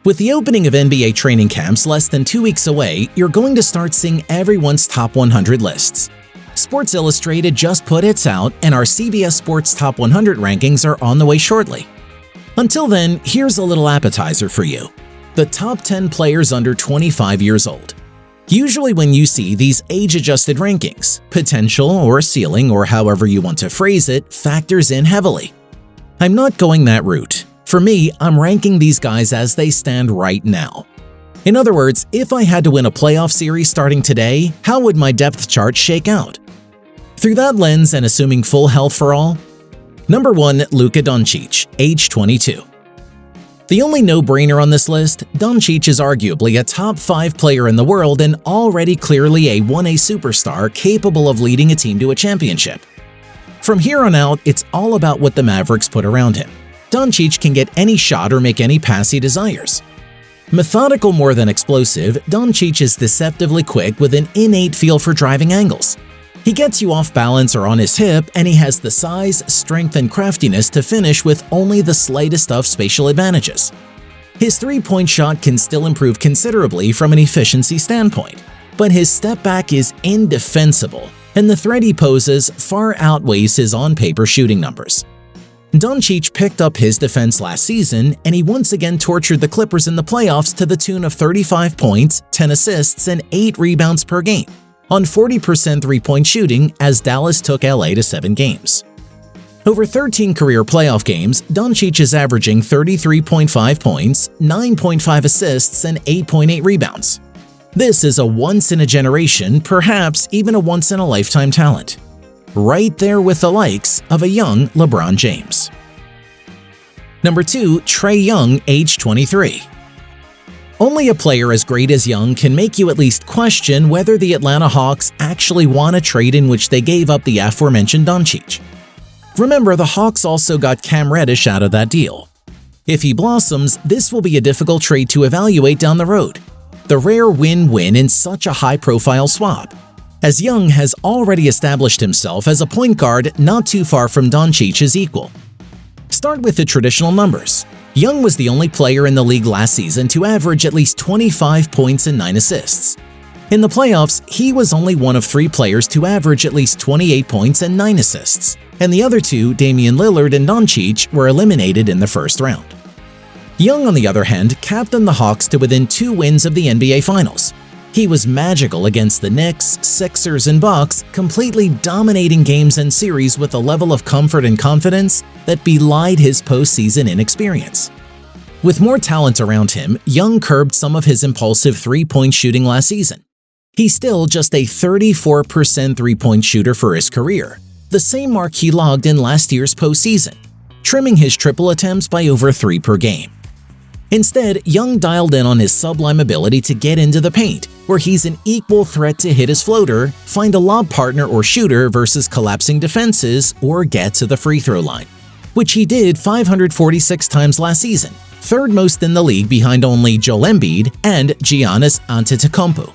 With the opening of NBA training camps less than 2 weeks away, you're going to start seeing everyone's top 100 lists. Sports Illustrated just put its out, and our CBS Sports Top 100 rankings are on the way shortly. Until then, here's a little appetizer for you: the top 10 players under 25 years old. Usually when you see these age-adjusted rankings, potential or ceiling, or however you want to phrase it, factors in heavily. I'm not going that route. For me, I'm ranking these guys as they stand right now. In other words, if I had to win a playoff series starting today, how would my depth chart shake out? Through that lens and assuming full health for all: Number 1. Luka Doncic, age 22. The only no-brainer on this list, Doncic is arguably a top 5 player in the world and already clearly a 1A superstar capable of leading a team to a championship. From here on out, it's all about what the Mavericks put around him. Doncic can get any shot or make any pass he desires. Methodical more than explosive, Doncic is deceptively quick with an innate feel for driving angles. He gets you off balance or on his hip, and he has the size, strength, and craftiness to finish with only the slightest of spatial advantages. His three-point shot can still improve considerably from an efficiency standpoint, but his step back is indefensible, and the threat he poses far outweighs his on-paper shooting numbers. Doncic picked up his defense last season, and he once again tortured the Clippers in the playoffs to the tune of 35 points, 10 assists, and 8 rebounds per game, on 40% three-point shooting as Dallas took LA to 7 games. Over 13 career playoff games, Doncic is averaging 33.5 points, 9.5 assists, and 8.8 rebounds. This is a once-in-a-generation, perhaps even a once-in-a-lifetime talent. Right there with the likes of a young LeBron James. Number 2. Trae Young, age 23. Only a player as great as Young can make you at least question whether the Atlanta Hawks actually won a trade in which they gave up the aforementioned Doncic. Remember, the Hawks also got Cam Reddish out of that deal. If he blossoms, this will be a difficult trade to evaluate down the road. The rare win-win in such a high-profile swap, as Young has already established himself as a point guard not too far from Doncic's equal. Start with the traditional numbers. Young was the only player in the league last season to average at least 25 points and 9 assists. In the playoffs, he was only one of 3 players to average at least 28 points and 9 assists, and the other two, Damian Lillard and Doncic, were eliminated in the first round. Young, on the other hand, captained the Hawks to within 2 wins of the NBA Finals. He was magical against the Knicks, Sixers, and Bucks, completely dominating games and series with a level of comfort and confidence that belied his postseason inexperience. With more talent around him, Young curbed some of his impulsive three-point shooting last season. He's still just a 34% three-point shooter for his career, the same mark he logged in last year's postseason, trimming his triple attempts by over 3 per game. Instead, Young dialed in on his sublime ability to get into the paint, where he's an equal threat to hit his floater, find a lob partner or shooter versus collapsing defenses, or get to the free throw line, which he did 546 times last season, third most in the league behind only Joel Embiid and Giannis Antetokounmpo.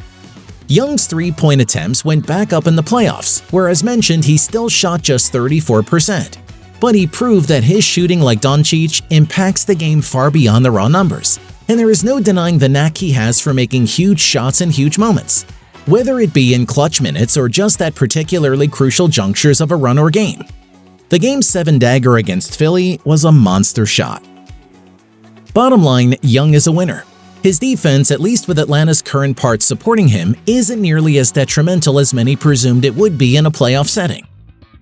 Young's three-point attempts went back up in the playoffs, where as mentioned he still shot just 34%. But he proved that his shooting, like Doncic, impacts the game far beyond the raw numbers, and there is no denying the knack he has for making huge shots in huge moments, whether it be in clutch minutes or just at particularly crucial junctures of a run or game. The Game 7 dagger against Philly was a monster shot. Bottom line, Young is a winner. His defense, at least with Atlanta's current parts supporting him, isn't nearly as detrimental as many presumed it would be in a playoff setting.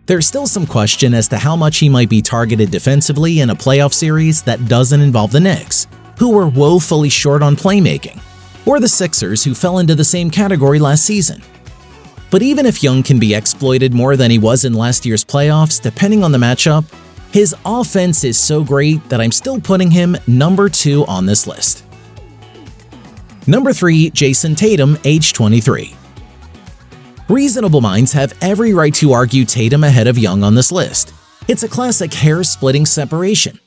There's still some question as to how much he might be targeted defensively in a playoff series that doesn't involve the Knicks, who were woefully short on playmaking, or the Sixers, who fell into the same category last season. But even if Young can be exploited more than he was in last year's playoffs, depending on the matchup, his offense is so great that I'm still putting him number 2 on this list. Number 3. Jason Tatum, age 23. Reasonable minds have every right to argue Tatum ahead of Young on this list. It's a classic hair-splitting separation.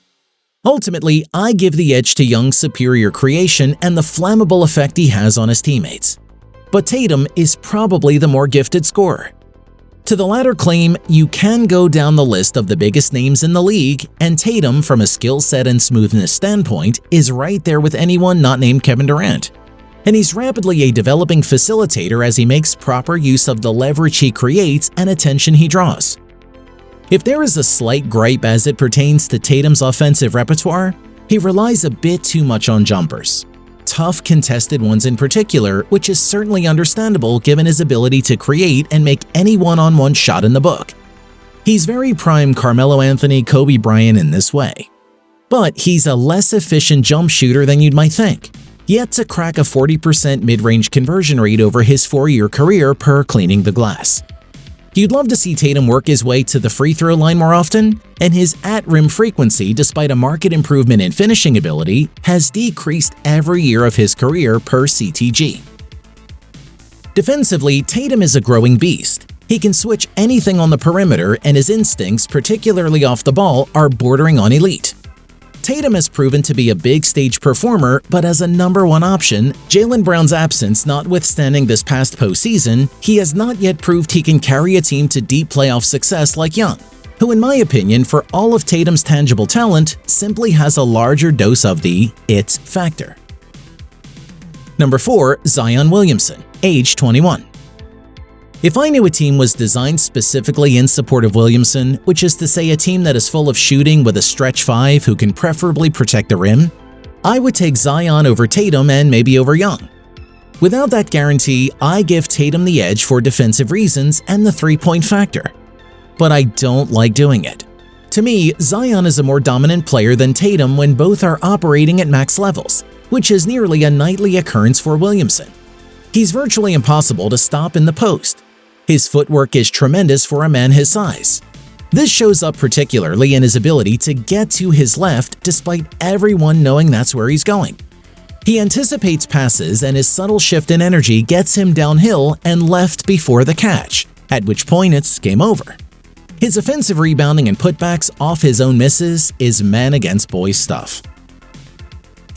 Ultimately, I give the edge to Young's superior creation and the flammable effect he has on his teammates. But Tatum is probably the more gifted scorer. To the latter claim, you can go down the list of the biggest names in the league, and Tatum, from a skill set and smoothness standpoint, is right there with anyone not named Kevin Durant. And he's rapidly a developing facilitator as he makes proper use of the leverage he creates and attention he draws. If there is a slight gripe as it pertains to Tatum's offensive repertoire, he relies a bit too much on jumpers. Tough contested ones in particular, which is certainly understandable given his ability to create and make any one-on-one shot in the book. He's very prime Carmelo Anthony, Kobe Bryant in this way. But he's a less efficient jump shooter than you might think, yet to crack a 40% mid-range conversion rate over his 4-year career per cleaning the glass. You'd love to see Tatum work his way to the free throw line more often, and his at-rim frequency, despite a marked improvement in finishing ability, has decreased every year of his career per CTG. Defensively, Tatum is a growing beast. He can switch anything on the perimeter, and his instincts, particularly off the ball, are bordering on elite. Tatum has proven to be a big stage performer, but as a number one option, Jaylen Brown's absence notwithstanding this past postseason, he has not yet proved he can carry a team to deep playoff success like Young, who in my opinion, for all of Tatum's tangible talent, simply has a larger dose of the it factor. Number 4. Zion Williamson, age 21. If I knew a team was designed specifically in support of Williamson, which is to say a team that is full of shooting with a stretch 5 who can preferably protect the rim, I would take Zion over Tatum and maybe over Young. Without that guarantee, I give Tatum the edge for defensive reasons and the three-point factor. But I don't like doing it. To me, Zion is a more dominant player than Tatum when both are operating at max levels, which is nearly a nightly occurrence for Williamson. He's virtually impossible to stop in the post. His footwork is tremendous for a man his size. This shows up particularly in his ability to get to his left despite everyone knowing that's where he's going. He anticipates passes, and his subtle shift in energy gets him downhill and left before the catch, at which point it's game over. His offensive rebounding and putbacks off his own misses is man against boys stuff.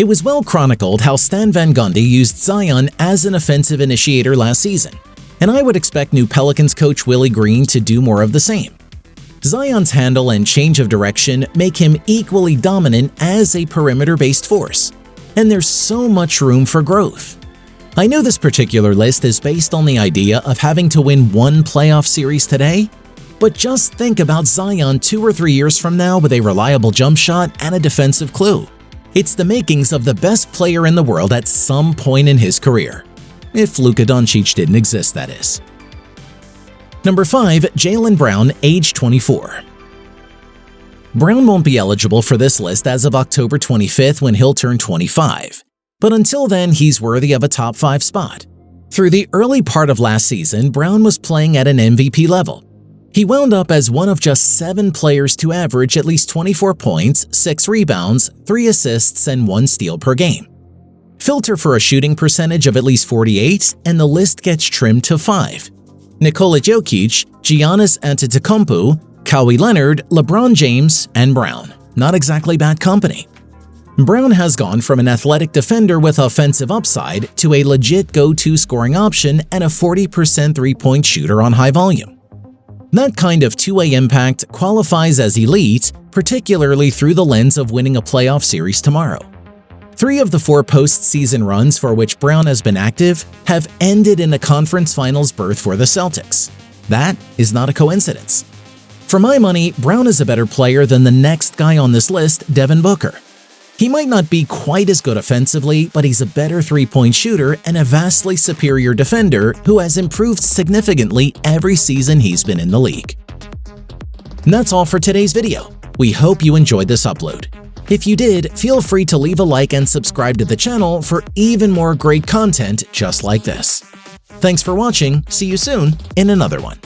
It was well chronicled how Stan Van Gundy used Zion as an offensive initiator last season, and I would expect new Pelicans coach Willie Green to do more of the same. Zion's handle and change of direction make him equally dominant as a perimeter-based force, and there's so much room for growth. I know this particular list is based on the idea of having to win one playoff series today, but just think about Zion 2 or 3 years from now with a reliable jump shot and a defensive clue. It's the makings of the best player in the world at some point in his career. If Luka Doncic didn't exist, that is. Number 5. Jaylen Brown, age 24. Brown won't be eligible for this list as of October 25th when he'll turn 25, but until then he's worthy of a top 5 spot. Through the early part of last season, Brown was playing at an MVP level. He wound up as one of just 7 players to average at least 24 points, 6 rebounds, 3 assists, and 1 steal per game. Filter for a shooting percentage of at least 48, and the list gets trimmed to 5. Nikola Jokic, Giannis Antetokounmpo, Kawhi Leonard, LeBron James, and Brown. Not exactly bad company. Brown has gone from an athletic defender with offensive upside to a legit go-to scoring option and a 40% three-point shooter on high volume. That kind of two-way impact qualifies as elite, particularly through the lens of winning a playoff series tomorrow. 3 of the 4 postseason runs for which Brown has been active have ended in a conference finals berth for the Celtics. That is not a coincidence. For my money, Brown is a better player than the next guy on this list, Devin Booker. He might not be quite as good offensively, but he's a better three-point shooter and a vastly superior defender who has improved significantly every season he's been in the league. And that's all for today's video. We hope you enjoyed this upload. If you did, feel free to leave a like and subscribe to the channel for even more great content just like this. Thanks for watching. See you soon in another one.